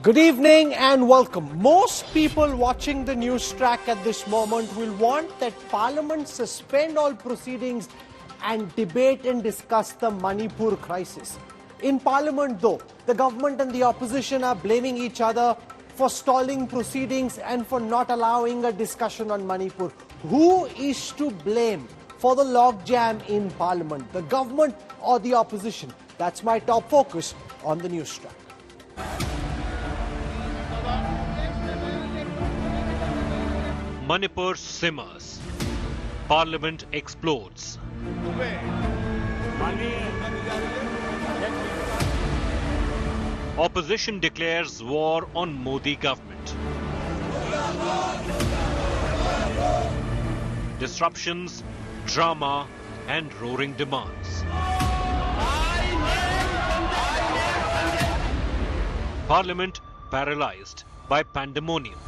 Good evening and welcome. Most people watching the Newstrack at this moment will want that Parliament suspend all proceedings and debate and discuss the Manipur crisis. In Parliament, though, the government and the opposition are blaming each other for stalling proceedings and for not allowing a discussion on Manipur. Who is to blame for the logjam in Parliament, the government or the opposition? That's my top focus on the Newstrack. Manipur simmers. Parliament explodes. Opposition declares war on Modi government. Disruptions, drama and roaring demands. Parliament paralyzed by pandemonium.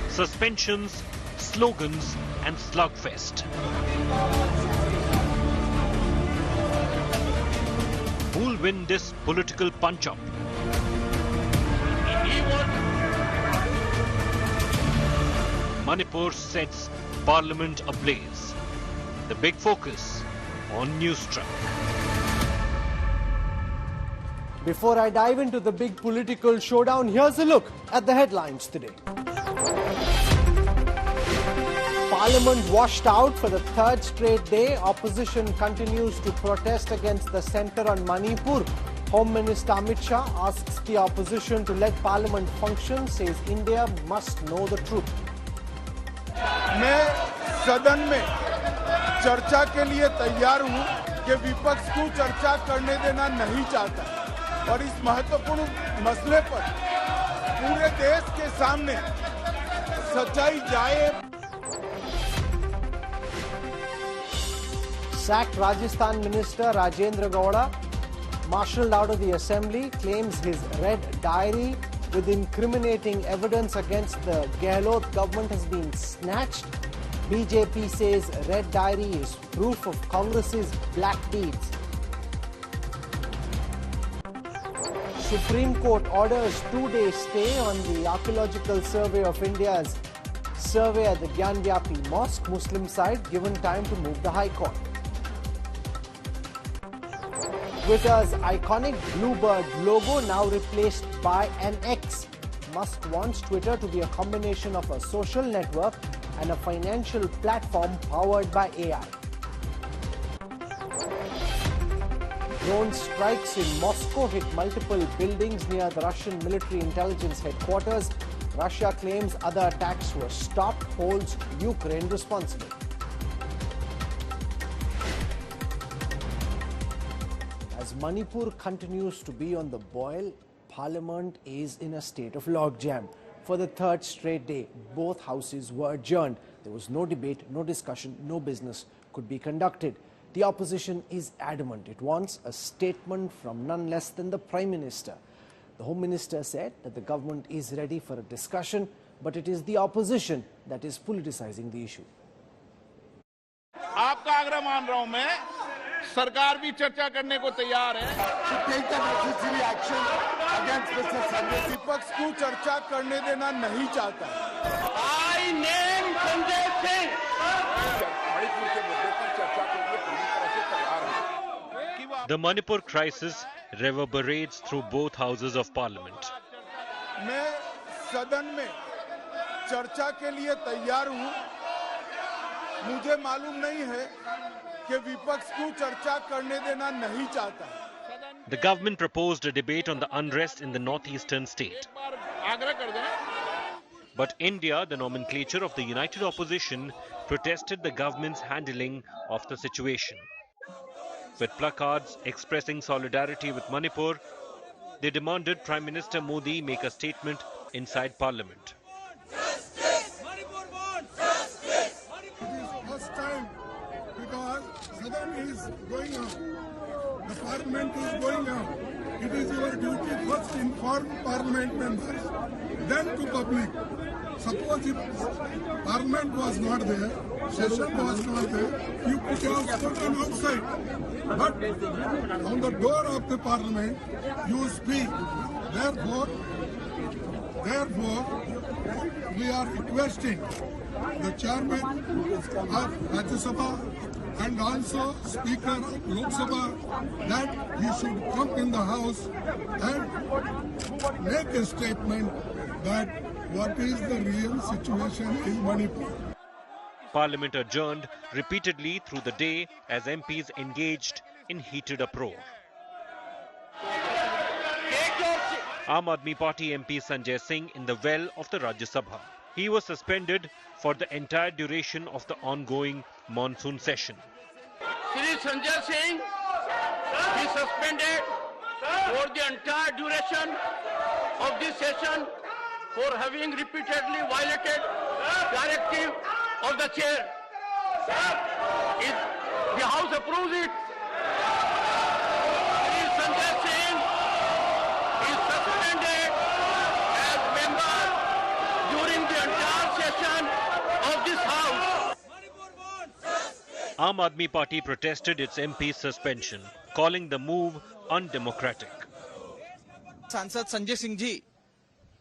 Suspensions, slogans and slugfest. Who'll win this political punch-up? Manipur sets Parliament ablaze. The big focus on Newstrack. Before I dive into the big political showdown, here's a look at the headlines today. Parliament washed out for the third straight day. Opposition continues to protest against the centre on Manipur. Home Minister Amit Shah asks the opposition to let Parliament function, says India must know the truth. मैं सदन में चर्चा के लिए तैयार हूं कि विपक्ष को चर्चा करने देना नहीं चाहता और इस महत्वपूर्ण मसले पर पूरे देश के सामने सच्चाई जाए. Sacked Rajasthan Minister Rajendra Gowda, marshalled out of the Assembly, claims his red diary with incriminating evidence against the Gehlot government has been snatched. BJP says red diary is proof of Congress's black deeds. Supreme Court orders 2-day stay on the Archaeological Survey of India's survey at the Gyanvapi Mosque. Muslim side given time to move the High Court. Twitter's iconic bluebird logo now replaced by an X. Musk wants Twitter to be a combination of a social network and a financial platform powered by AI. Drone strikes in Moscow hit multiple buildings near the Russian military intelligence headquarters. Russia claims other attacks were stopped, holds Ukraine responsible. As Manipur continues to be on the boil, Parliament is in a state of logjam. For the third straight day, both houses were adjourned. There was no debate, no discussion, no business could be conducted. The opposition is adamant. It wants a statement from none less than the Prime Minister. The Home Minister said that the government is ready for a discussion, but it is the opposition that is politicizing the issue. आपका आग्रह मान रहा हूं मैं. सरकार भी चर्चा करने को तैयार है. विपक्ष को चर्चा करने देना नहीं चाहता. I name Sanjay Singh. मणिपुर के मुद्दे पर चर्चा के लिए पूरी तरह से तैयार है. The Manipur crisis reverberates through both houses of Parliament. मैं सदन में चर्चा के लिए तैयार हूं. मुझे मालूम नहीं है कि विपक्ष को चर्चा करने देना नहीं चाहता. The government proposed a debate on the unrest in the northeastern state. But India, the nomenclature of the united opposition, protested the government's handling of the situation. With placards expressing solidarity with Manipur, they demanded Prime Minister Modi make a statement inside Parliament. First time, because Southern is going on, the Parliament is going on. It is your duty first inform Parliament members, then to public. Suppose if Parliament was not there, session was not there, you could have spoken outside. But on the door of the Parliament, you speak. Therefore, we are requesting the chairman of Rajya Sabha and also Speaker of Lok Sabha that he should come in the House and make a statement that what is the real situation in Manipur. Parliament adjourned repeatedly through the day as MPs engaged in heated uproar. Aam Aadmi Party MP Sanjay Singh in the well of the Rajya Sabha. He was suspended for the entire duration of the ongoing monsoon session. Shri Sanjay Singh is suspended for the entire duration of this session for having repeatedly violated directive of the chair. If the House approves it, Shri Sanjay Singh is suspended as member during the entire session of this House. Aam Aadmi Party protested its MP's suspension, calling the move undemocratic. सांसद Sanjay Singh ji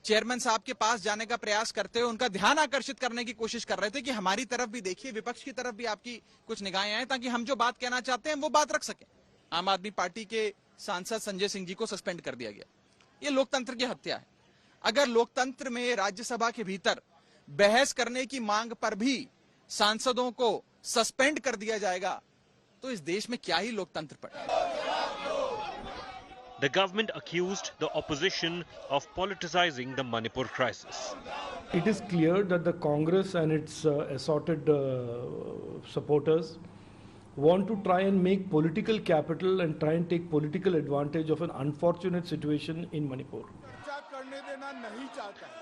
chairman साहब के पास जाने का प्रयास करते हुए उनका ध्यान आकर्षित करने की कोशिश कर रहे थे कि हमारी तरफ भी देखिए, विपक्ष की तरफ भी आपकी कुछ निगाहें आए ताकि हम जो बात कहना चाहते हैं वो बात रख सकें। आम आदमी पार्टी के सांसद संजय सिंह जी को सस्पेंड कर दिया गया। ये लोकतंत्र की हत्या है। अगर लोकतंत्र में राज्यसभा के भीतर बहस करने की मांग पर भी सांसदों को सस्पेंड कर दिया जाएगा तो इस देश में क्या ही लोकतंत्र पड़ेगा। The government accused the opposition of politicizing the Manipur crisis. It is clear that the Congress and its assorted supporters want to try and make political capital and try and take political advantage of an unfortunate situation in Manipur.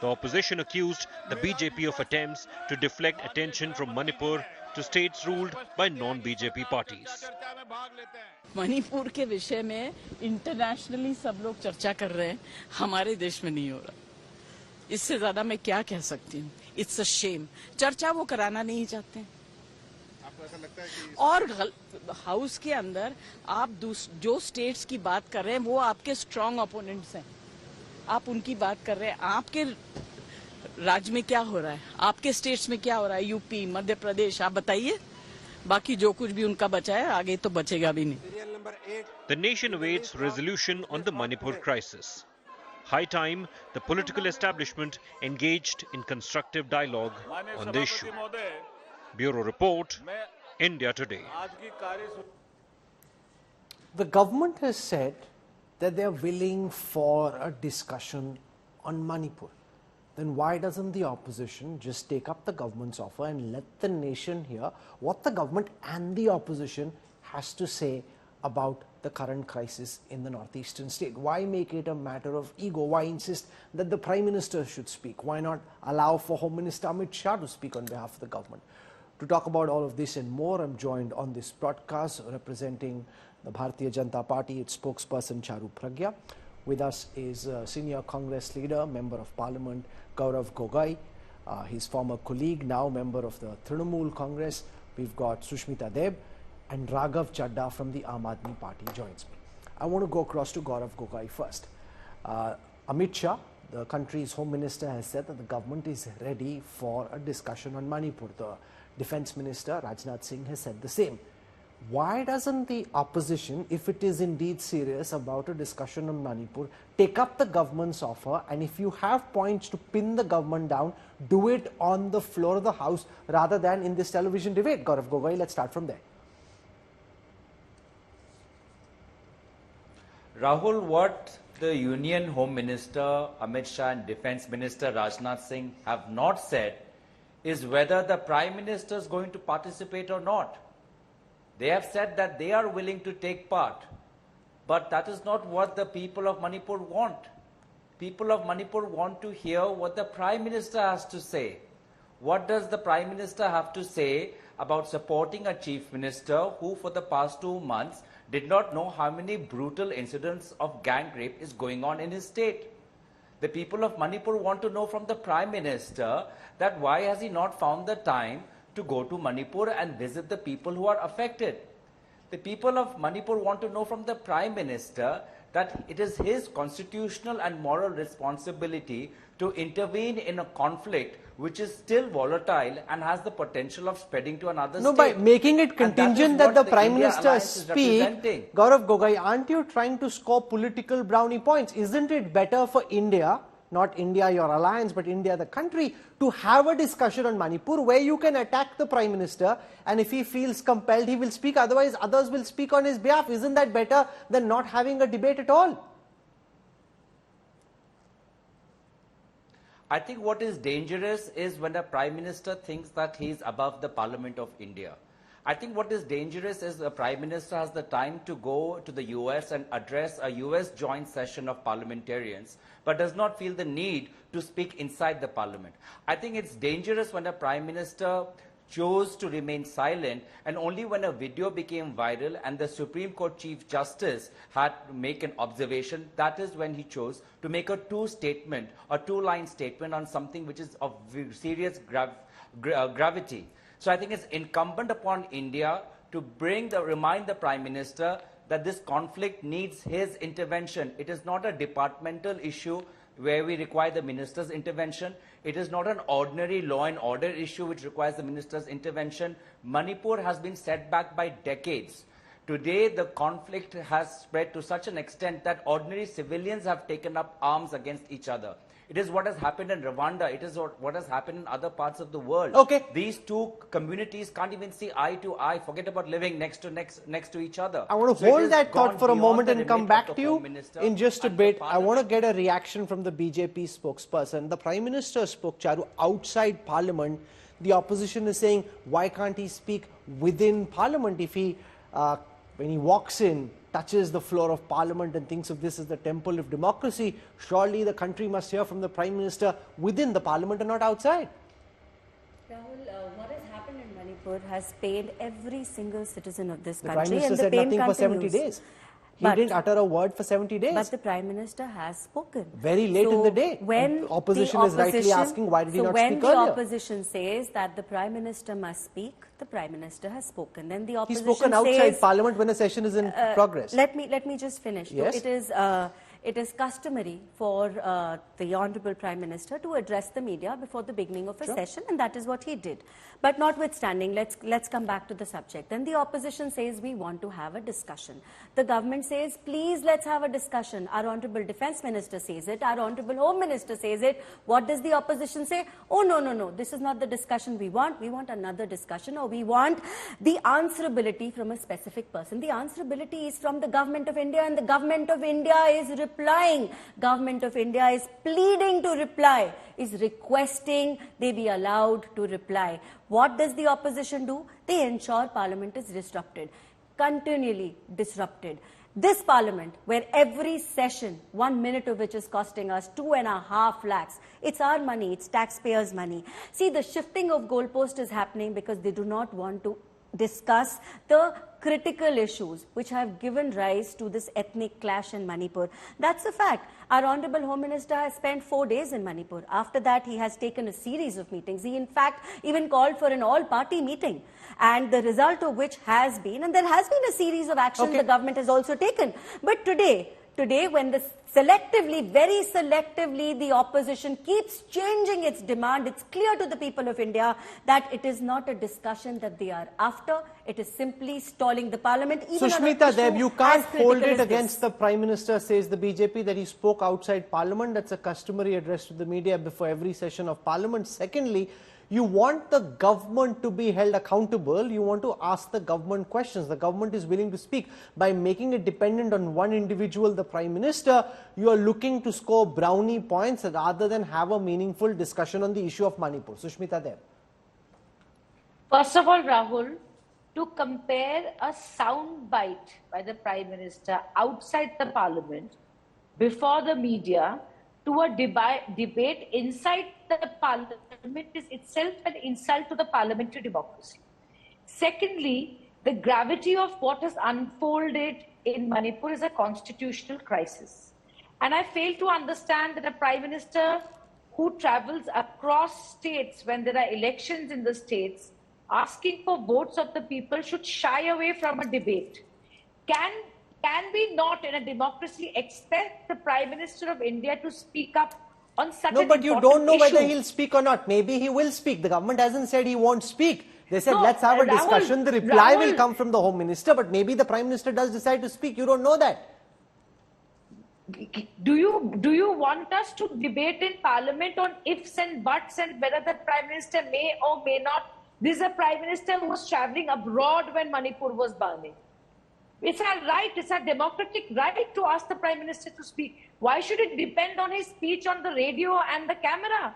The opposition accused the BJP of attempts to deflect attention from Manipur to states ruled by non-BJP parties. Manipur के विषय में internationally सब लोग चर्चा कर रहे हैं, हमारे देश में नहीं हो रहा। इससे ज्यादा मैं क्या कह सकती हूँ। It's a shame. चर्चा वो कराना नहीं चाहते। आपको ऐसा लगता है कि और हाउस के अंदर आप जो स्टेट्स की बात कर रहे हैं वो आपके स्ट्रॉन्ग ओपोनेंट्स हैं। आप उनकी बात कर रहे हैं। आपके राज्य में क्या हो रहा है, आपके स्टेट्स में क्या हो रहा है, यूपी, मध्य प्रदेश, आप बताइए। बाकी जो कुछ भी उनका बचा है आगे तो बचेगा भी नहीं। The nation awaits resolution on the Manipur crisis. High time the political establishment engaged in constructive dialogue on the issue. Bureau Report, India Today. The government has said that they are willing for a discussion on Manipur. Then why doesn't the opposition just take up the government's offer and let the nation hear what the government and the opposition has to say about the current crisis in the northeastern state? Why make it a matter of ego? Why insist that the Prime Minister should speak? Why not allow for Home Minister Amit Shah to speak on behalf of the government? To talk about all of this and more, I'm joined on this broadcast representing the Bharatiya Janata Party, its spokesperson Charu Pragya. With us is senior Congress leader, Member of Parliament, Gaurav Gogoi, his former colleague, now member of the Trinamool Congress. We've got Sushmita Deb and Raghav Chadda from the Aam Aadmi Party joins me. I want to go across to Gaurav Gogoi first. Amit Shah, the country's Home Minister, has said that the government is ready for a discussion on Manipur. The Defence Minister, Rajnath Singh, has said the same. Why doesn't the opposition, if it is indeed serious about a discussion on Manipur, take up the government's offer, and if you have points to pin the government down, do it on the floor of the House rather than in this television debate? Gaurav Gogoi, let's start from there. Rahul, what the Union Home Minister Amit Shah and Defence Minister Rajnath Singh have not said is whether the Prime Minister is going to participate or not. They have said that they are willing to take part, but that is not what the people of Manipur want. People of Manipur want to hear what the Prime Minister has to say. What does the Prime Minister have to say about supporting a Chief Minister who for the past 2 months did not know how many brutal incidents of gang rape is going on in his state? The people of Manipur want to know from the Prime Minister that why has he not found the time to go to Manipur and visit the people who are affected. The people of Manipur want to know from the Prime Minister that it is his constitutional and moral responsibility to intervene in a conflict which is still volatile and has the potential of spreading to another No, state. by making it contingent that the Prime Minister speak, Gaurav Gogoi, aren't you trying to score political brownie points? Isn't it better for India, not India your alliance, but India the country, to have a discussion on Manipur where you can attack the Prime Minister, and if he feels compelled he will speak, otherwise others will speak on his behalf? Isn't that better than not having a debate at all? I think what is dangerous is when a Prime Minister thinks that he is above the Parliament of India. I think what is dangerous is the Prime Minister has the time to go to the US and address a US joint session of parliamentarians, but does not feel the need to speak inside the Parliament. I think it's dangerous when a Prime Minister chose to remain silent, and only when a video became viral and the Supreme Court Chief Justice had to make an observation, that is when he chose to make a two-line statement on something which is of serious gravity. So I think it's incumbent upon India to remind the Prime Minister that this conflict needs his intervention. It is not a departmental issue where we require the minister's intervention. It is not an ordinary law and order issue which requires the minister's intervention. Manipur has been set back by decades. Today, the conflict has spread to such an extent that ordinary civilians have taken up arms against each other. It is what has happened in Rwanda. It is what has happened in other parts of the world. Okay. These two communities can't even see eye to eye. Forget about living next to each other. I want to hold that thought for a moment and come back to you in just a bit. I want to get a reaction from the BJP spokesperson. The Prime Minister spoke, Charu, outside Parliament. The opposition is saying, why can't he speak within Parliament? If he, when he walks in, touches the floor of Parliament and thinks of this as the temple of democracy, surely the country must hear from the Prime Minister within the Parliament and not outside. Rahul, what has happened in Manipur has pained every single citizen of this The country. Prime Minister and the said pain nothing for continues. 70 days. He didn't utter a word for 70 days. But the Prime Minister has spoken. Very late in the day. When the opposition is rightly asking, why did he not speak earlier? So when the opposition says that the Prime Minister must speak, the Prime Minister has spoken. Then the opposition He's spoken outside Parliament when a session is in progress. Let me just finish. Yes. So it is customary for the Honourable Prime Minister to address the media before the beginning of a session, and that is what he did. But notwithstanding, let's come back to the subject. Then the opposition says we want to have a discussion. The government says, please let's have a discussion. Our Honourable Defence Minister says it. Our Honourable Home Minister says it. What does the opposition say? Oh, no. This is not the discussion we want. We want another discussion, or we want the answerability from a specific person. The answerability is from the Government of India, and the Government of India is replying. Government of India is pleading to reply, is requesting they be allowed to reply. What does the opposition do? They ensure Parliament is disrupted, continually disrupted. This Parliament, where every session, 1 minute of which is costing us 2.5 lakhs, it's our money, it's taxpayers' money. See, the shifting of goalpost is happening because they do not want to discuss the critical issues which have given rise to this ethnic clash in Manipur. That's a fact. Our Honourable Home Minister has spent 4 days in Manipur. After that, he has taken a series of meetings. He, in fact, even called for an all-party meeting, and the result of which has been, and there has been a series of actions the government has also taken. But today, when the very selectively, the opposition keeps changing its demand, it's clear to the people of India that it is not a discussion that they are after. It is simply stalling the Parliament. Even Sushmita Deb, you can't hold it against the Prime Minister, says the BJP, that he spoke outside Parliament. That's a customary address to the media before every session of Parliament. Secondly, you want the government to be held accountable. You want to ask the government questions. The government is willing to speak. By making it dependent on one individual, the Prime Minister, you are looking to score brownie points rather than have a meaningful discussion on the issue of Manipur. Sushmita Deb. First of all, Rahul, to compare a sound bite by the Prime Minister outside the Parliament before the media to a debate inside the Parliament is itself an insult to the parliamentary democracy. Secondly, the gravity of what has unfolded in Manipur is a constitutional crisis. And I fail to understand that a Prime Minister who travels across states when there are elections in the states, asking for votes of the people, should shy away from a debate. Can we not, in a democracy, expect the Prime Minister of India to speak up on such an important issue? No, but you don't know whether he'll speak or not. Maybe he will speak. The government hasn't said he won't speak. They said, let's have a discussion. The reply will come from the Home Minister, but maybe the Prime Minister does decide to speak. You don't know that. Do you want us to debate in Parliament on ifs and buts and whether the Prime Minister may or may not? This is a Prime Minister who was travelling abroad when Manipur was burning. It's our right, it's our democratic right to ask the Prime Minister to speak. Why should it depend on his speech on the radio and the camera?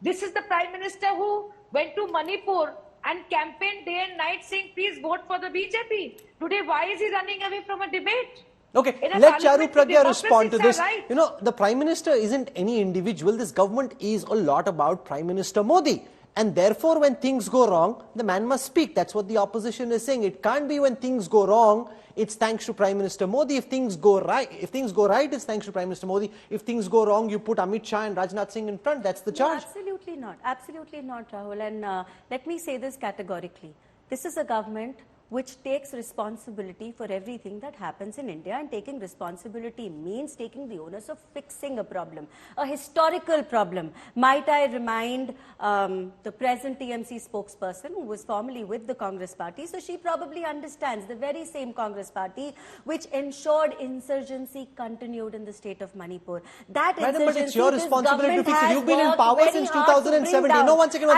This is the Prime Minister who went to Manipur and campaigned day and night saying, please vote for the BJP. Today, why is he running away from a debate? Okay, let Charu Pragya respond to this. Right. You know, the Prime Minister isn't any individual. This government is a lot about Prime Minister Modi. And therefore, when things go wrong, the man must speak. That's what the opposition is saying. It can't be when things go wrong, it's thanks to Prime Minister Modi. If things go right, it's thanks to Prime Minister Modi. If things go wrong, you put Amit Shah and Rajnath Singh in front. That's the charge. No, absolutely not. Absolutely not, Rahul. And let me say this categorically. This is a government which takes responsibility for everything that happens in India, and taking responsibility means taking the onus of fixing a problem, a historical problem. Might I remind the present TMC spokesperson who was formerly with the Congress party, so she probably understands, the very same Congress party which ensured insurgency continued in the state of Manipur. That Madam, but it's your responsibility to fix it. You've been in power since 2017. No, one second.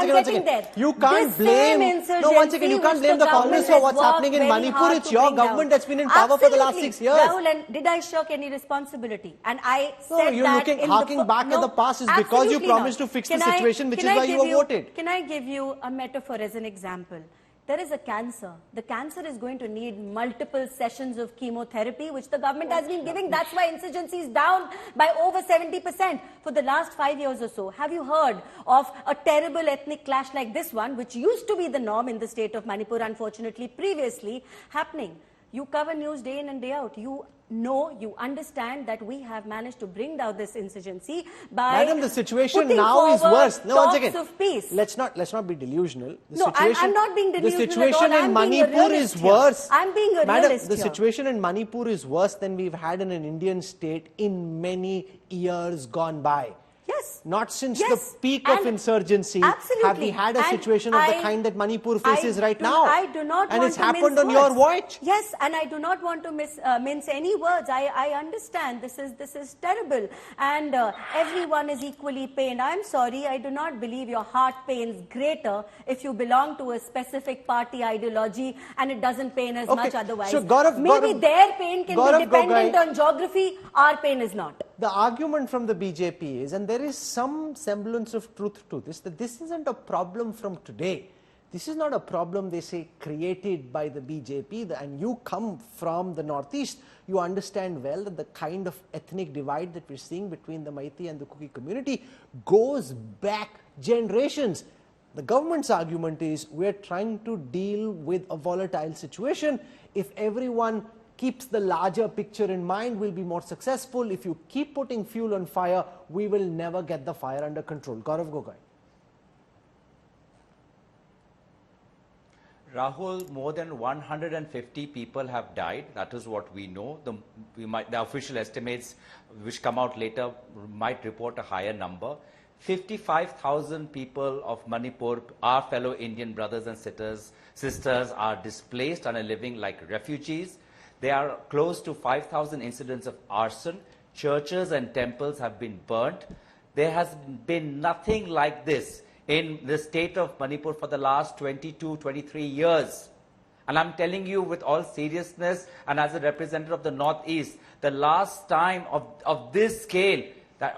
You can't blame, you can't blame the Congress for what's happening in Manipur. It's your government that's been in power for the last 6 years. Rahul, and did I shirk any responsibility? And I said you're harking back at the past is because you promised to fix the situation, which is why you were voted. Can I give you a metaphor as an example? There is a cancer. The cancer is going to need multiple sessions of chemotherapy, which the government has been giving. That's why insurgency is down by over 70% for the last 5 years or so. Have you heard of a terrible ethnic clash like this one, which used to be the norm in the state of Manipur, unfortunately, previously happening? You cover news day in and day out. You know, you understand that we have managed to bring down this insurgency by Madam, the situation now is worse. No, one second. Of peace. Let's not be delusional. I'm not being delusional. The situation in Manipur is worse. I'm being a Madam, realist the situation in Manipur is worse than we've had in an Indian state in many years gone by. Yes. Not since the peak of insurgency have we had a situation of the kind that Manipur faces right now. I do not and want it's to happened mince on your words. watch. Yes, and I do not want to mince any words. I understand this is terrible, and everyone is equally pained. I'm sorry, I do not believe your heart pains greater if you belong to a specific party ideology and it doesn't pain as much otherwise. So Gaurav, their pain can be dependent on geography, our pain is not. The argument from the BJP is, and there is some semblance of truth to this, that this isn't a problem from today. This is not a problem, they say, created by the BJP, and you come from the northeast. You understand well that the kind of ethnic divide that we're seeing between the Meitei and the Kuki community goes back generations. The government's argument is we're trying to deal with a volatile situation. If everyone keeps the larger picture in mind, we'll be more successful. If you keep putting fuel on fire, we will never get the fire under control. Gaurav Gogoi. Rahul, more than 150 people have died. That is what we know. The official estimates, which come out later, might report a higher number. 55,000 people of Manipur, our fellow Indian brothers and sisters, are displaced and are living like refugees. There are close to 5,000 incidents of arson. Churches and temples have been burnt. There has been nothing like this in the state of Manipur for the last 22, 23 years. And I'm telling you with all seriousness and as a representative of the Northeast, the last time of this scale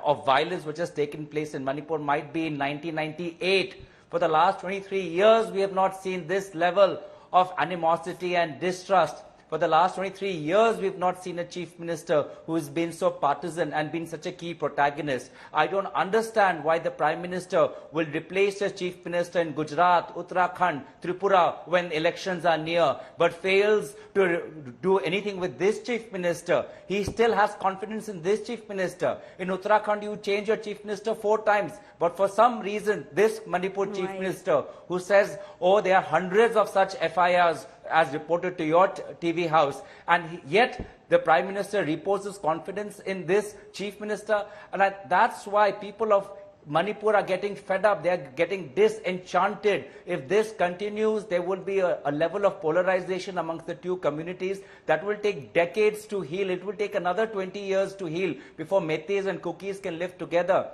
of violence which has taken place in Manipur might be in 1998. For the last 23 years, we have not seen this level of animosity and distrust For the last 23 years, we've not seen a chief minister who has been so partisan and been such a key protagonist. I don't understand why the Prime Minister will replace a chief minister in Gujarat, Uttarakhand, Tripura when elections are near, but fails to do anything with this chief minister. He still has confidence in this chief minister. In Uttarakhand, you change your chief minister 4 times, but for some reason, this Manipur chief minister who says, oh, there are hundreds of such FIRs as reported to your TV house, and yet the Prime Minister reposes confidence in this chief minister, and that's why people of Manipur are getting fed up. They are getting disenchanted. If this continues, there will be a level of polarization amongst the two communities that will take decades to heal. It will take another 20 years to heal before Meiteis and Kukis can live together.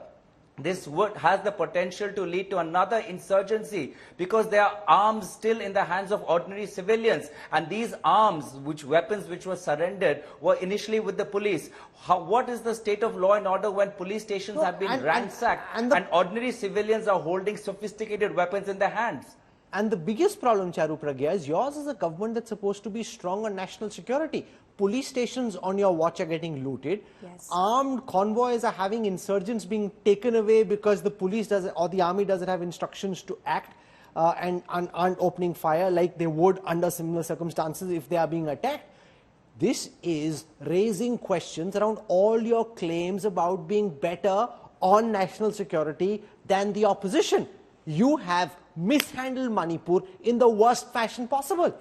This has the potential to lead to another insurgency because there are arms still in the hands of ordinary civilians, and these arms, weapons which were surrendered, were initially with the police. What is the state of law and order when police stations have been ransacked and ordinary civilians are holding sophisticated weapons in their hands? And the biggest problem, Charu Pragya, is yours is a government that's supposed to be strong on national security. Police stations on your watch are getting looted. Yes. Armed convoys are having insurgents being taken away because the police or the army doesn't have instructions to act and aren't opening fire like they would under similar circumstances if they are being attacked. This is raising questions around all your claims about being better on national security than the opposition. You have mishandled Manipur in the worst fashion possible.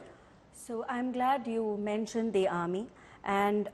So I'm glad you mentioned the army, and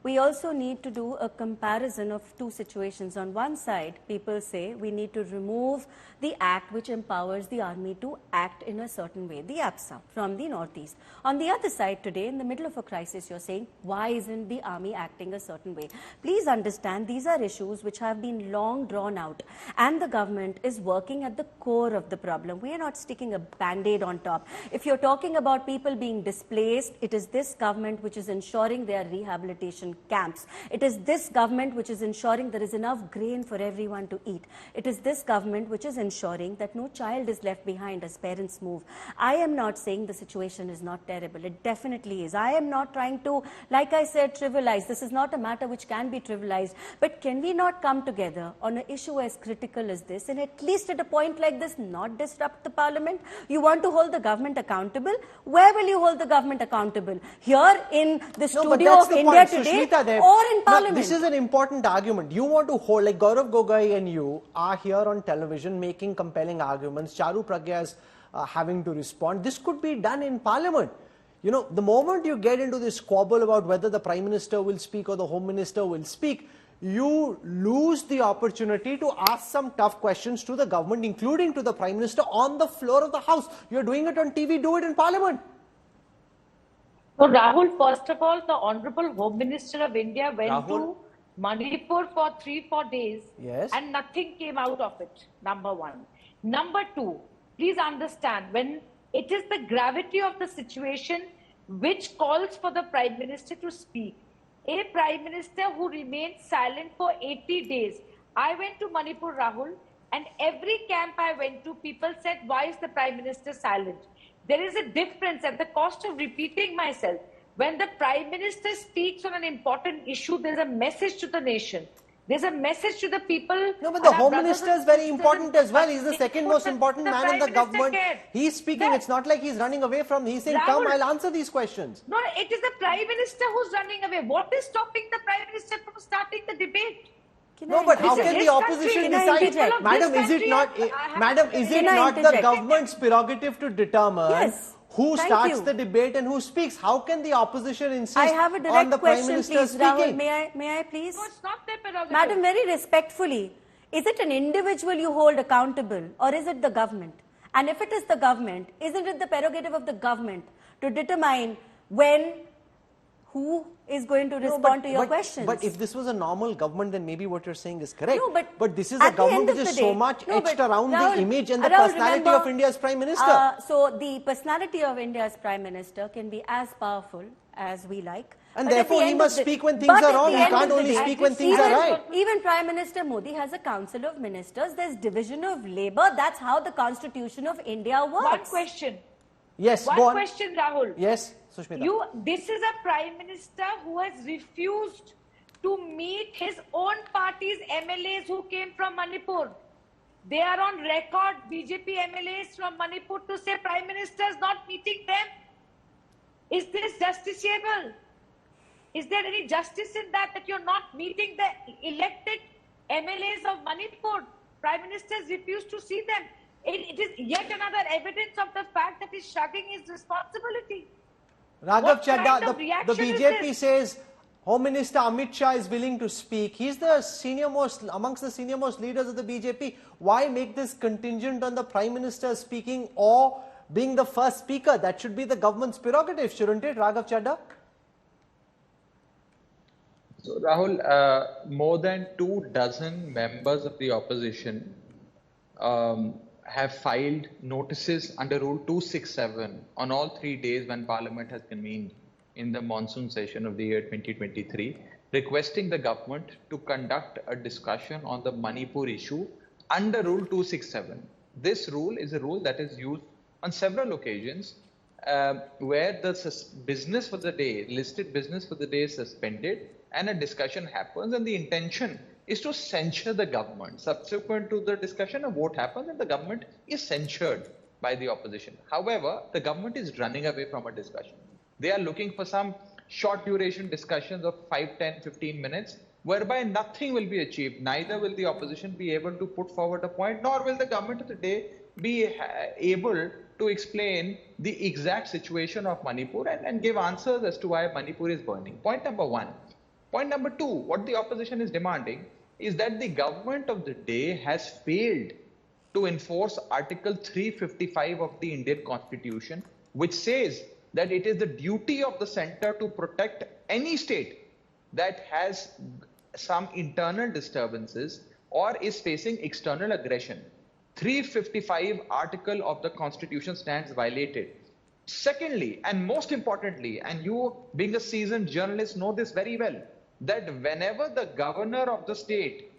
we also need to do a comparison of two situations. On one side, people say we need to remove the act which empowers the army to act in a certain way, the APSA from the northeast. On the other side today, in the middle of a crisis, you're saying, why isn't the army acting a certain way? Please understand, these are issues which have been long drawn out, and the government is working at the core of the problem. We are not sticking a band-aid on top. If you're talking about people being displaced, it is this government which is ensuring their rehabilitation camps. It is this government which is ensuring there is enough grain for everyone to eat. It is this government which is ensuring that no child is left behind as parents move. I am not saying the situation is not terrible. It definitely is. I am not trying to, like I said, trivialize. This is not a matter which can be trivialized. But can we not come together on an issue as critical as this, and at least at a point like this not disrupt the parliament? You want to hold the government accountable? Where will you hold the government accountable? Here in the studio of India Today? Or in Parliament. No, this is an important argument. You want to hold, like Gaurav Gogoi and you are here on television making compelling arguments. Charu Pragya is having to respond. This could be done in Parliament. You know, the moment you get into this squabble about whether the Prime Minister will speak or the Home Minister will speak, you lose the opportunity to ask some tough questions to the government, including to the Prime Minister on the floor of the House. You're doing it on TV, do it in Parliament. So Rahul, first of all, the Honorable Home Minister of India went to Manipur for 3-4 days, and nothing came out of it, number one. Number two, please understand, when it is the gravity of the situation which calls for the Prime Minister to speak. A Prime Minister who remained silent for 80 days. I went to Manipur, Rahul, and every camp I went to, people said, why is the Prime Minister silent? There is a difference at the cost of repeating myself. When the Prime Minister speaks on an important issue, there's a message to the nation. There's a message to the people. No, but the Home Minister is very important as well. He's the second most important man in the government. He's speaking. It's not like he's running away from. He's saying, come, I'll answer these questions. No, it is the Prime Minister who's running away. What is stopping the Prime Minister from starting the debate? No, but how can the opposition decide? Madam, is it not the government's prerogative to determine who starts the debate and who speaks? How can the opposition insist on the Prime Minister speaking? Rahul, may I please? No, it's not their prerogative. Madam, very respectfully, is it an individual you hold accountable, or is it the government? And if it is the government, isn't it the prerogative of the government to determine when, who is going to respond to your questions? But if this was a normal government, then maybe what you're saying is correct. No, but this is a government which is so much etched around the image and the personality of India's Prime Minister. So the personality of India's Prime Minister can be as powerful as we like. And therefore he must speak when things are wrong. He can't only speak when things are right. Even Prime Minister Modi has a council of ministers. There's division of labour. That's how the Constitution of India works. One question. Yes, One go on. question, Rahul. Yes, Sushmita. This is a Prime Minister who has refused to meet his own party's MLAs who came from Manipur. They are on record, BJP MLAs from Manipur, to say Prime Minister is not meeting them. Is this justiciable? Is there any justice in that you're not meeting the elected MLAs of Manipur? Prime Minister has refused to see them. It is yet another evidence of the fact that he's shirking his responsibility. Raghav Chadha, the reaction is BJP this? says Home Minister Amit Shah is willing to speak. He's the amongst the senior most leaders of the BJP. Why make this contingent on the Prime Minister speaking or being the first speaker? That should be the government's prerogative, shouldn't it, Raghav Chadha? So, Rahul, more than 24 members of the opposition have filed notices under Rule 267 on all 3 days when Parliament has convened in the monsoon session of the year 2023, requesting the government to conduct a discussion on the Manipur issue under Rule 267. This rule is a rule that is used on several occasions where the business for the day, listed business for the day is suspended and a discussion happens, and the intention is to censure the government. Subsequent to the discussion, a vote happens and the government is censured by the opposition. However, the government is running away from a discussion. They are looking for some short duration discussions of 5, 10, 15 minutes, whereby nothing will be achieved. Neither will the opposition be able to put forward a point, nor will the government of the day be able to explain the exact situation of Manipur and give answers as to why Manipur is burning. Point number one. Point number two, what the opposition is demanding is that the government of the day has failed to enforce Article 355 of the Indian Constitution, which says that it is the duty of the center to protect any state that has some internal disturbances or is facing external aggression. 355 article of the Constitution stands violated. Secondly, and most importantly, and you being a seasoned journalist know this very well, that whenever the governor of the state,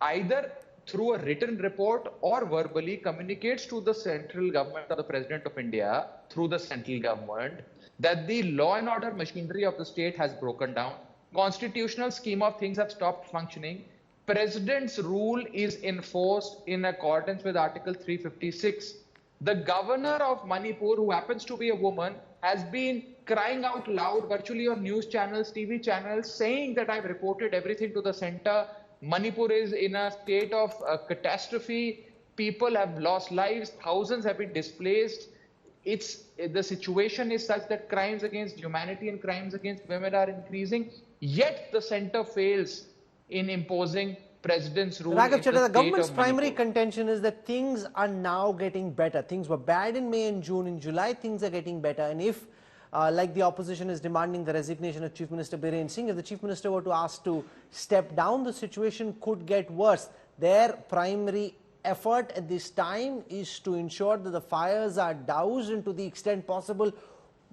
either through a written report or verbally, communicates to the central government or the President of India through the central government that the law and order machinery of the state has broken down, constitutional scheme of things have stopped functioning, President's rule is enforced in accordance with Article 356. The governor of Manipur, who happens to be a woman, has been crying out loud virtually on news channels, TV channels, saying that I've reported everything to the center. Manipur is in a state of catastrophe. People have lost lives. Thousands have been displaced. The situation is such that crimes against humanity and crimes against women are increasing. Yet the center fails in imposing President's rule. Raghav Chadha, the government's primary contention is that things are now getting better. Things were bad in May and June. In July, things are getting better. And if, like the opposition is demanding the resignation of Chief Minister Biren Singh, if the Chief Minister were to ask to step down, the situation could get worse. Their primary effort at this time is to ensure that the fires are doused and to the extent possible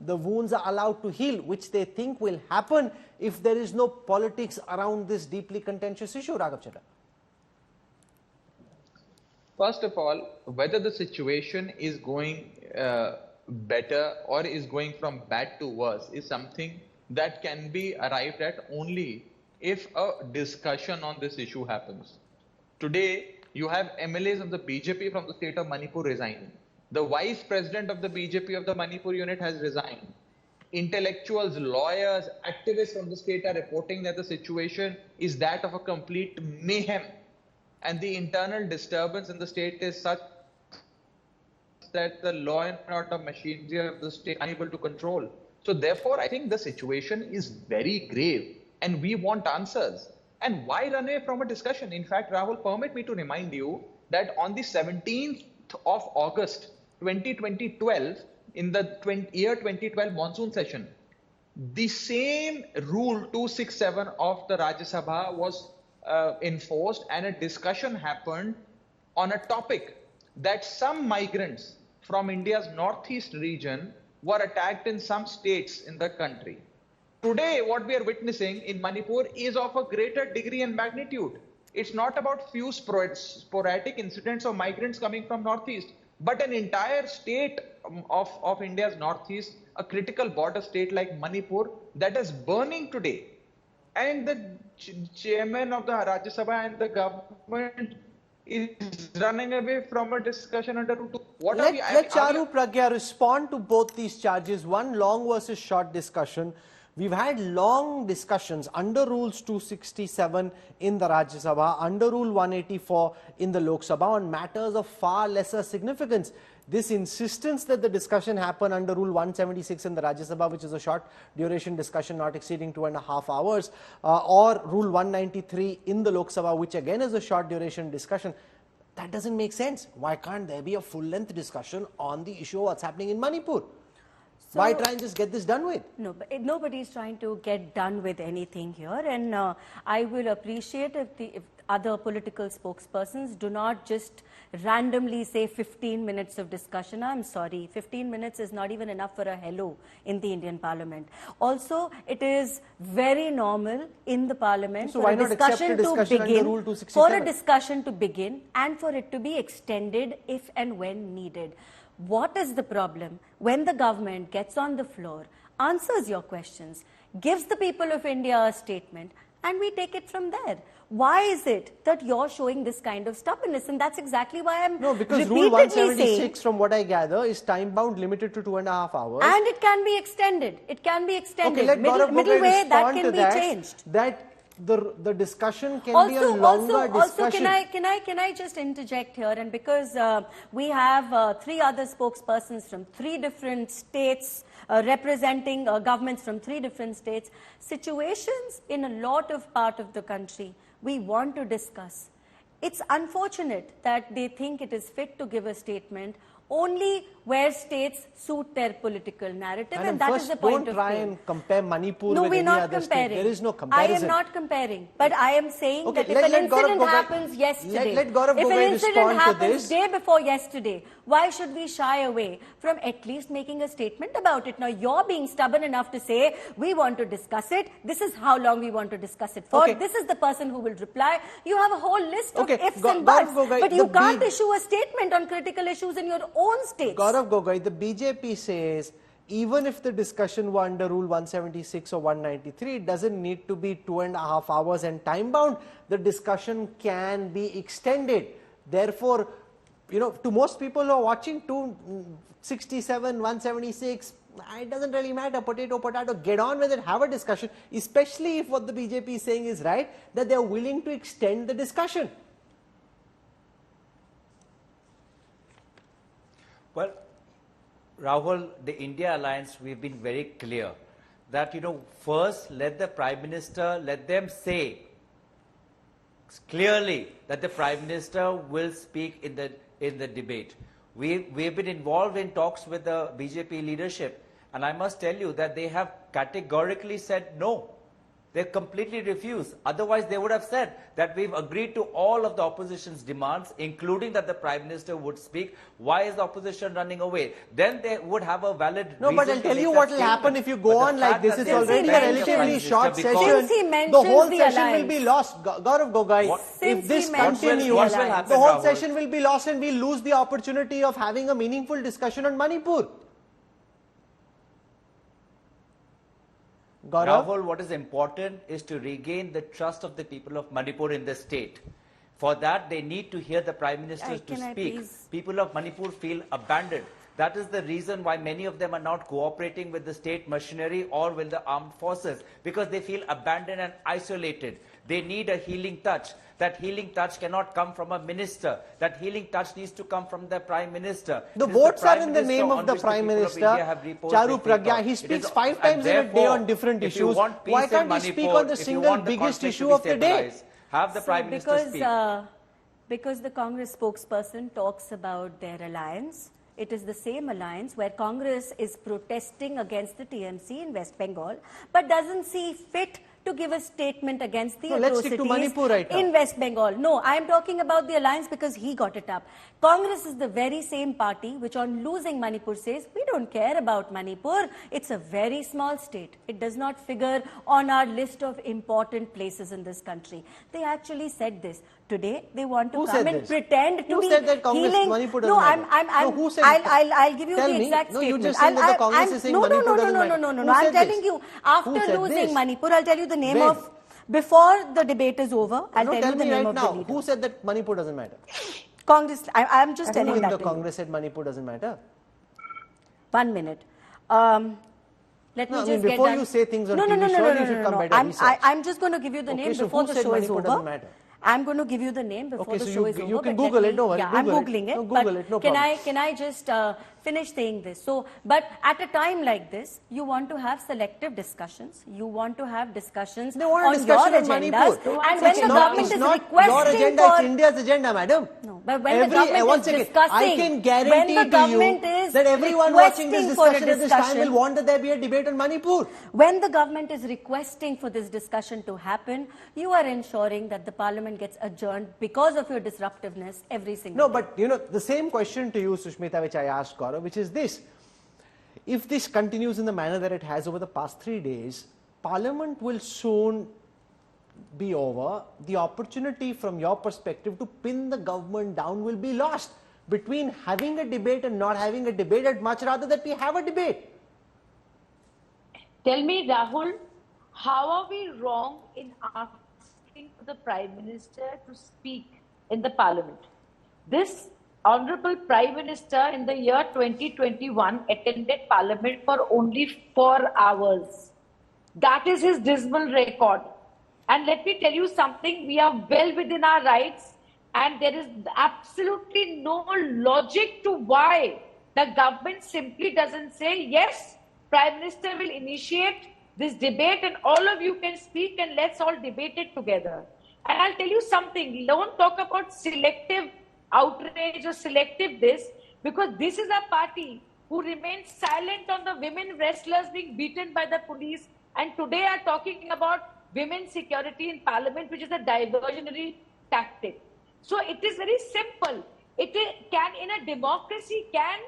the wounds are allowed to heal, which they think will happen if there is no politics around this deeply contentious issue, Raghav Chadha. First of all, whether the situation is going better or is going from bad to worse is something that can be arrived at only if a discussion on this issue happens. Today, you have MLAs of the BJP from the state of Manipur resigning. The vice president of the BJP of the Manipur unit has resigned. Intellectuals, lawyers, activists from the state are reporting that the situation is that of a complete mayhem. And the internal disturbance in the state is such that the law and order machinery of the state is unable to control. So therefore, I think the situation is very grave and we want answers. And why run away from a discussion? In fact, Rahul, permit me to remind you that on the 17th of August, 2012, in the year 2012 monsoon session, the same rule 267 of the Rajya Sabha was enforced and a discussion happened on a topic that some migrants from India's northeast region were attacked in some states in the country. Today, what we are witnessing in Manipur is of a greater degree and magnitude. It's not about few sporadic incidents of migrants coming from northeast. But an entire state of India's northeast, a critical border state like Manipur, that is burning today. And the chairman of the Rajya Sabha and the government is running away from a discussion under Rule 2. Let Charu Pragya respond to both these charges. One long versus short discussion. We've had long discussions under Rules 267 in the Rajya Sabha, under Rule 184 in the Lok Sabha on matters of far lesser significance. This insistence that the discussion happen under Rule 176 in the Rajya Sabha, which is a short duration discussion not exceeding 2.5 hours, or Rule 193 in the Lok Sabha, which again is a short duration discussion, that doesn't make sense. Why can't there be a full-length discussion on the issue of what's happening in Manipur? So, why try and just get this done with? No, but nobody is trying to get done with anything here, and I will appreciate if other political spokespersons do not just randomly say 15 minutes of discussion. I'm sorry, 15 minutes is not even enough for a hello in the Indian Parliament. Also, it is very normal in the Parliament for a discussion to begin and for it to be extended if and when needed. What is the problem when the government gets on the floor, answers your questions, gives the people of India a statement, and we take it from there? Why is it that you're showing this kind of stubbornness? And that's exactly why I'm because Rule 176, from what I gather, is time-bound, limited to 2.5 hours. And it can be extended. It can be extended. Okay, let middle way, that can be changed. That the discussion can be a longer discussion. Also, can I just interject here? And because we have 3 other spokespersons from 3 different states representing governments from 3 different states, situations in a lot of part of the country we want to discuss. It's unfortunate that they think it is fit to give a statement only where states suit their political narrative, and that is the point of view. Don't try and compare Manipur with any other state. There is no I comparison. am not comparing, but I am saying that if an incident happens yesterday, if an incident happens day before yesterday, why should we shy away from at least making a statement about it? Now, you're being stubborn enough to say, we want to discuss it, this is how long we want to discuss it for, this is the person who will reply. You have a whole list of ifs and buts, but you can't issue a statement on critical issues in your own states. Gaurav Gogoi, the BJP says even if the discussion were under Rule 176 or 193, it doesn't need to be 2.5 hours and time bound. The discussion can be extended. Therefore, to most people who are watching, 267, 176, it doesn't really matter, potato, get on with it, have a discussion, especially if what the BJP is saying is right, that they are willing to extend the discussion. Well, Rahul, the India Alliance, we've been very clear that, first let the Prime Minister, let them say clearly that the Prime Minister will speak in the debate. We've been involved in talks with the BJP leadership, and I must tell you that they have categorically said no. They completely refused. Otherwise, they would have said that we've agreed to all of the opposition's demands, including that the Prime Minister would speak. Why is the opposition running away? Then they would have a valid reason. No, but I'll tell you what will happen if you go on like this. It's already a relatively short session. The whole session will be lost. Gaurav Gogoi, if this continues, the whole session will be lost and we'll lose the opportunity of having a meaningful discussion on Manipur. Rahul, what is important is to regain the trust of the people of Manipur in the state. For that, they need to hear the Prime Minister to speak. People of Manipur feel abandoned. That is the reason why many of them are not cooperating with the state machinery or with the armed forces, because they feel abandoned and isolated. They need a healing touch. That healing touch cannot come from a minister. That healing touch needs to come from the Prime Minister. The votes are in the name of the Prime Minister. Charu Pragya, he speaks 5 times in a day on different issues. Why can't he speak on the single biggest issue of the day? Have the Prime Minister speak. Because the Congress spokesperson talks about their alliance, it is the same alliance where Congress is protesting against the TMC in West Bengal, but doesn't see fit to give a statement against the atrocities in West Bengal. No, I am talking about the alliance because he got it up. Congress is the very same party which on losing Manipur says, we don't care about Manipur. It's a very small state. It does not figure on our list of important places in this country. They actually said this. Today, they want to come and pretend to be Who said that Congress, healing. Manipur doesn't matter? No, who said I'll give you Tell the me. exact No, statement. you just said that the Congress is saying Manipur doesn't matter. No. I'm telling you, after losing Manipur, I'll tell you the name of, before the debate is over, I'll tell you the name of the leader. Who said that Manipur doesn't matter? Congress, I'm just telling you that. Who in the Congress said Manipur doesn't matter? 1 minute. Let me just get done. Before you say things on TV, surely you should come better research. I'm just going to give you the name before the show is over. I'm going to give you the name before the show is over. You can Google it, don't worry. Yeah, I'm Googling it. No, Google it, no problem. Can I just finish saying this? So, but at a time like this, you want to have selective discussions. You want to have discussions on your agendas. And when the government is requesting your agenda, it's India's agenda, madam. No, but when the government is discussing, I can guarantee to you that everyone watching this discussion at this time will want that there be a debate on Manipur. When the government is requesting for this discussion to happen, you are ensuring that the parliament gets adjourned because of your disruptiveness every single day. But the same question to you, Sushmita, which I asked Gaurav, which is this. If this continues in the manner that it has over the past 3 days, Parliament will soon be over. The opportunity from your perspective to pin the government down will be lost. Between having a debate and not having a debate, I'd much rather that we have a debate. Tell me, Rahul, how are we wrong in asking for the Prime Minister to speak in the Parliament? This Honorable Prime Minister in the year 2021 attended Parliament for only 4 hours. That is his dismal record. And let me tell you something, we are well within our rights and there is absolutely no logic to why the government simply doesn't say, yes, Prime Minister will initiate this debate and all of you can speak and let's all debate it together. And I'll tell you something, don't talk about selective outrage or selective this, because this is a party who remains silent on the women wrestlers being beaten by the police and today are talking about women's security in Parliament, which is a diversionary tactic. So it is very simple. Can in a democracy, can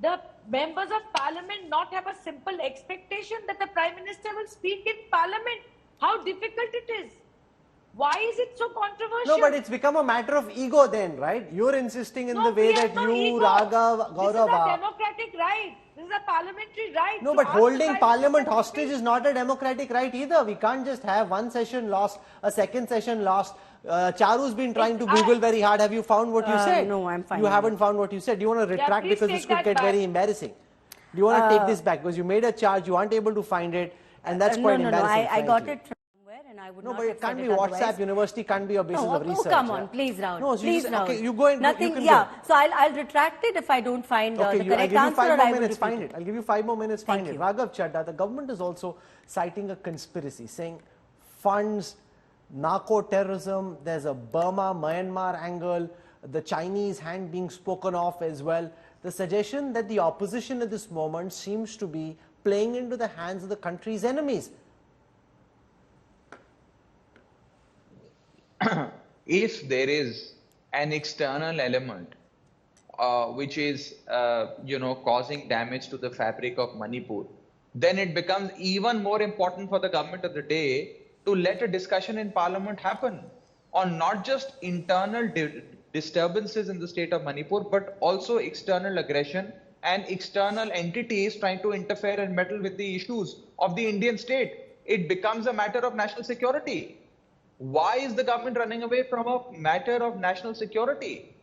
the members of Parliament not have a simple expectation that the Prime Minister will speak in Parliament? How difficult it is. Why is it so controversial? No, but it's become a matter of ego then, right? You're insisting in the way that you, Raghav, Gaurav... This is a democratic right. This is a parliamentary right. No, but holding Parliament hostage is not a democratic right either. We can't just have one session lost, a second session lost. Charu's been trying to Google very hard. Have you found what you said? No, I'm fine. You haven't found what you said. Do you want to retract because this could get very embarrassing? Do you want to take this back? Because you made a charge, you aren't able to find it, and that's quite embarrassing. I got it from somewhere and I would not have but it can't said be it WhatsApp. otherwise. University can't be your basis of research. Oh, come on, please, Rahul. No, please, Rahul. Okay, you go and nothing. You Yeah, so I'll retract it if I don't find the correct answer. I'll give you 5 more minutes. Find Find it. I'll give you 5 more minutes. Find it. Raghav Chadda, the government is also citing a conspiracy, saying funds narco-terrorism. There's a Burma-Myanmar angle. The Chinese hand being spoken of as well. The suggestion that the opposition at this moment seems to be playing into the hands of the country's enemies. If there is an external element which is, causing damage to the fabric of Manipur, then it becomes even more important for the government of the day to let a discussion in Parliament happen on not just internal disturbances in the state of Manipur, but also external aggression and external entities trying to interfere and meddle with the issues of the Indian state. It becomes a matter of national security. Why is the government running away from a matter of national security?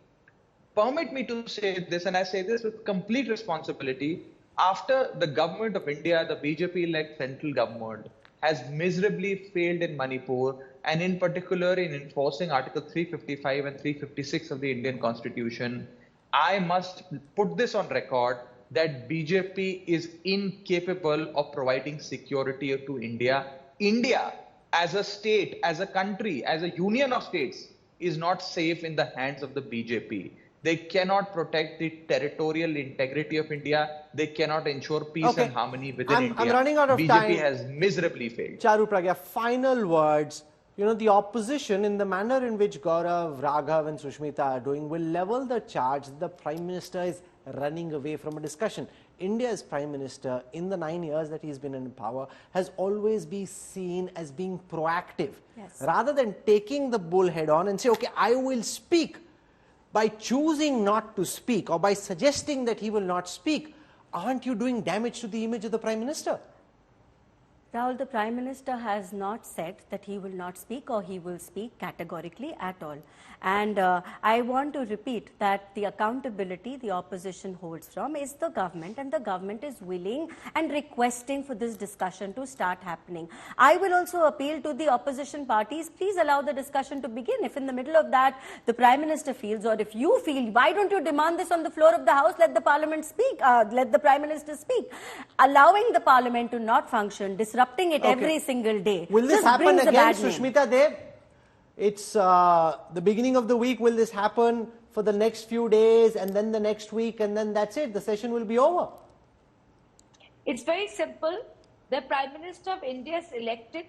Permit me to say this, and I say this with complete responsibility. After the government of India, the BJP-led central government, has miserably failed in Manipur, and in particular in enforcing Article 355 and 356 of the Indian Constitution, I must put this on record that BJP is incapable of providing security to India. India, as a state, as a country, as a union of states, is not safe in the hands of the BJP. They cannot protect the territorial integrity of India. They cannot ensure peace and harmony within India. I'm running out of BJP time. BJP has miserably failed. Charu Pragya, final words. The opposition, in the manner in which Gaurav, Raghav and Sushmita are doing, will level the charge that the Prime Minister is running away from a discussion. India's Prime Minister, in the 9 years that he's been in power, has always been seen as being proactive. Yes. Rather than taking the bull head on and say, okay, I will speak. By choosing not to speak or by suggesting that he will not speak, aren't you doing damage to the image of the Prime Minister? Rahul, the Prime Minister has not said that he will not speak or he will speak categorically at all. And I want to repeat that the accountability the opposition holds from is the government, and the government is willing and requesting for this discussion to start happening. I will also appeal to the opposition parties, please allow the discussion to begin. If in the middle of that the Prime Minister feels, or if you feel, why don't you demand this on the floor of the House, let the Parliament speak, let the Prime Minister speak. Allowing the Parliament to not function, disrupting it every single day. Will this happen again, Sushmita Dev? It's the beginning of the week. Will this happen for the next few days and then the next week and then that's it? The session will be over. It's very simple. The Prime Minister of India is elected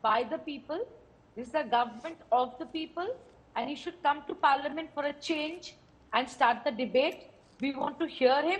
by the people. This is the government of the people, and he should come to Parliament for a change and start the debate. We want to hear him,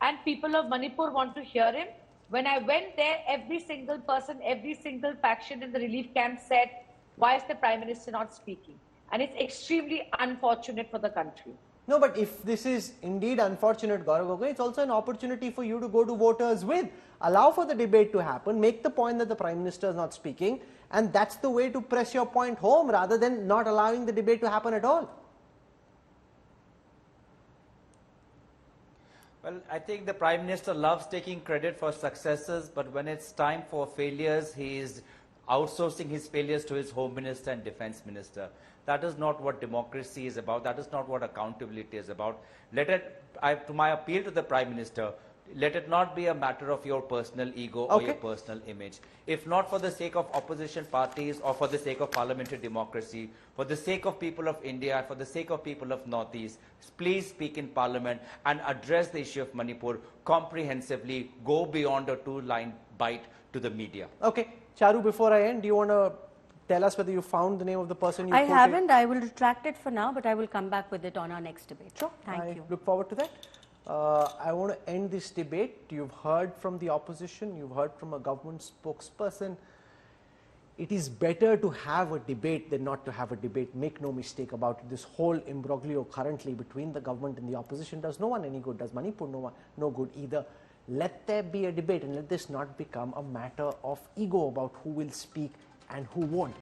and people of Manipur want to hear him. When I went there, every single person, every single faction in the relief camp said, why is the Prime Minister not speaking? And it's extremely unfortunate for the country. No, but if this is indeed unfortunate, Gaurav, it's also an opportunity for you to go to voters with. Allow for the debate to happen, make the point that the Prime Minister is not speaking, and that's the way to press your point home rather than not allowing the debate to happen at all. Well, I think the Prime Minister loves taking credit for successes, but when it's time for failures, he is outsourcing his failures to his Home Minister and Defence Minister. That is not what democracy is about. That is not what accountability is about. To my appeal to the Prime Minister, let it not be a matter of your personal ego or your personal image. If not for the sake of opposition parties or for the sake of parliamentary democracy, for the sake of people of India, for the sake of people of Northeast, please speak in Parliament and address the issue of Manipur comprehensively. Go beyond a two-line bite to the media. Okay. Charu, before I end, do you want to tell us whether you found the name of the person you I haven't. I will retract it for now, but I will come back with it on our next debate. Sure. Thank you. Look forward to that. I want to end this debate. You've heard from the opposition, you've heard from a government spokesperson. It is better to have a debate than not to have a debate. Make no mistake about it. This whole imbroglio currently between the government and the opposition does no one any good, does Manipur no good either. Let there be a debate and let this not become a matter of ego about who will speak and who won't.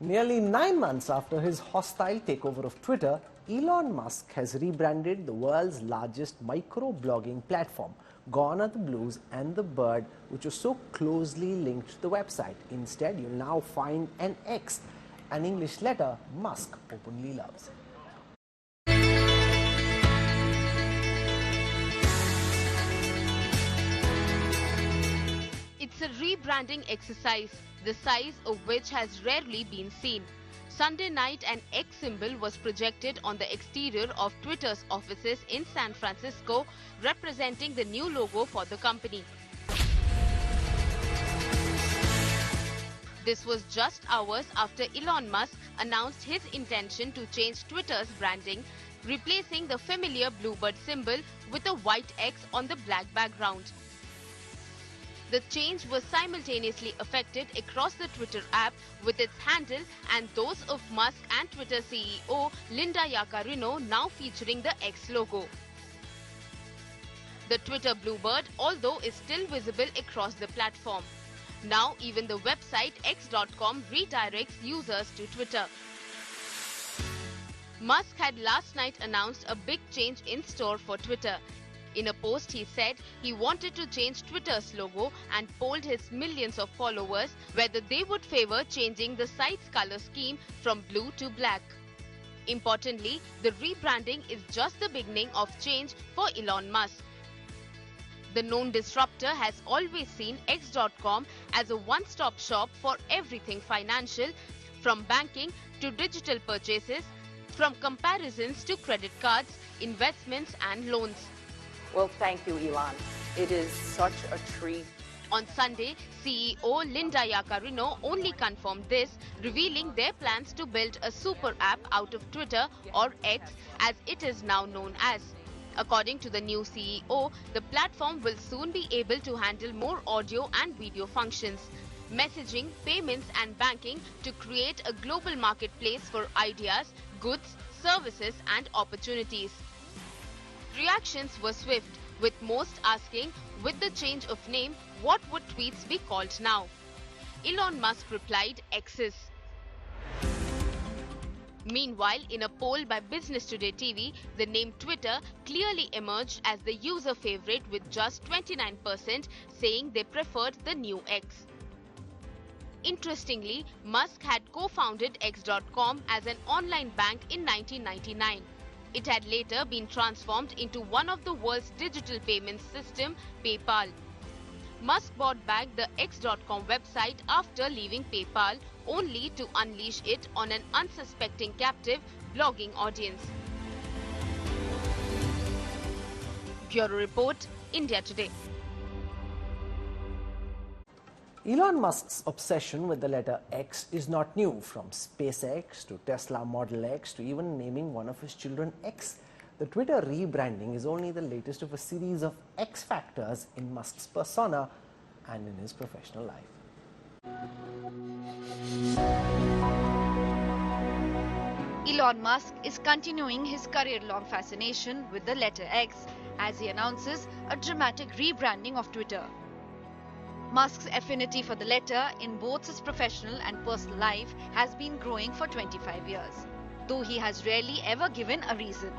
Nearly 9 months after his hostile takeover of Twitter, Elon Musk has rebranded the world's largest micro-blogging platform. Gone are the blues and the bird, which was so closely linked to the website. Instead, you'll now find an X, an English letter Musk openly loves. It's a rebranding exercise, the size of which has rarely been seen. Sunday night, an X symbol was projected on the exterior of Twitter's offices in San Francisco, representing the new logo for the company. This was just hours after Elon Musk announced his intention to change Twitter's branding, replacing the familiar bluebird symbol with a white X on the black background. The change was simultaneously affected across the Twitter app, with its handle and those of Musk and Twitter CEO Linda Yaccarino now featuring the X logo. The Twitter bluebird, although, is still visible across the platform. Now even the website x.com redirects users to Twitter. Musk had last night announced a big change in store for Twitter. In a post, he said he wanted to change Twitter's logo and polled his millions of followers whether they would favor changing the site's color scheme from blue to black. Importantly, the rebranding is just the beginning of change for Elon Musk. The known disruptor has always seen X.com as a one-stop shop for everything financial, from banking to digital purchases, from comparisons to credit cards, investments and loans. Well, thank you, Elon. It is such a treat. On Sunday, CEO Linda Yaccarino only confirmed this, revealing their plans to build a super app out of Twitter, or X as it is now known as. According to the new CEO, the platform will soon be able to handle more audio and video functions, messaging, payments and banking to create a global marketplace for ideas, goods, services and opportunities. Reactions were swift, with most asking, with the change of name, what would tweets be called now? Elon Musk replied, X's. Meanwhile, in a poll by Business Today TV, the name Twitter clearly emerged as the user favorite with just 29% saying they preferred the new X. Interestingly, Musk had co-founded X.com as an online bank in 1999. It had later been transformed into one of the world's digital payment system, PayPal. Musk bought back the X.com website after leaving PayPal, only to unleash it on an unsuspecting captive blogging audience. Bureau Report, India Today. Elon Musk's obsession with the letter X is not new, from SpaceX to Tesla Model X to even naming one of his children X. The Twitter rebranding is only the latest of a series of X factors in Musk's persona and in his professional life. Elon Musk is continuing his career-long fascination with the letter X as he announces a dramatic rebranding of Twitter. Musk's affinity for the letter in both his professional and personal life has been growing for 25 years, though he has rarely ever given a reason.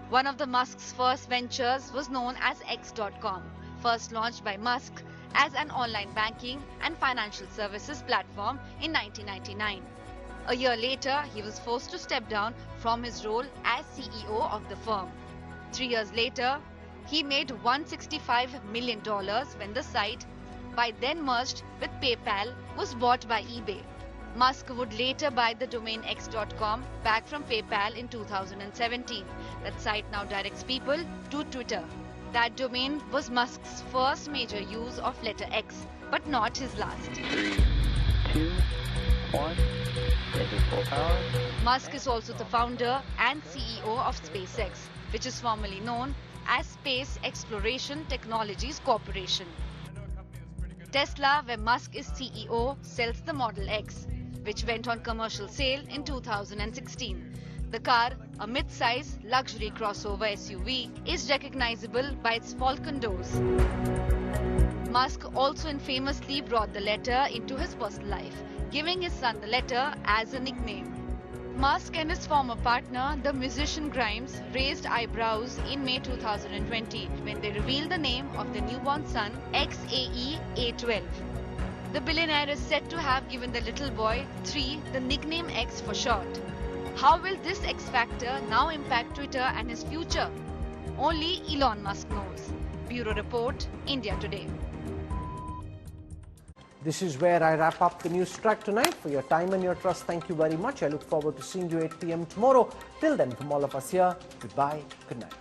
One of the Musk's first ventures was known as X.com, first launched by Musk as an online banking and financial services platform in 1999. A year later, he was forced to step down from his role as CEO of the firm. 3 years later, he made $165 million when the site, by then merged with PayPal, was bought by eBay. Musk would later buy the domain X.com back from PayPal in 2017. That site now directs people to Twitter. That domain was Musk's first major use of letter X, but not his last. 3, 2, 1, full power. Musk is also the founder and CEO of SpaceX, which is formerly known as Space Exploration Technologies Corporation. Tesla, where Musk is CEO, sells the Model X, which went on commercial sale in 2016. The car, a mid-size luxury crossover SUV, is recognizable by its Falcon doors. Musk also infamously brought the letter into his personal life, giving his son the letter as a nickname. Musk and his former partner, the musician Grimes, raised eyebrows in May 2020 when they revealed the name of their newborn son, XAE-A12. The billionaire is said to have given the little boy 3 the nickname X for short. How will this X factor now impact Twitter and his future? Only Elon Musk knows. Bureau Report, India Today. This is where I wrap up the Newstrack tonight. For your time and your trust, thank you very much. I look forward to seeing you 8 p.m. tomorrow. Till then, from all of us here, goodbye, good night.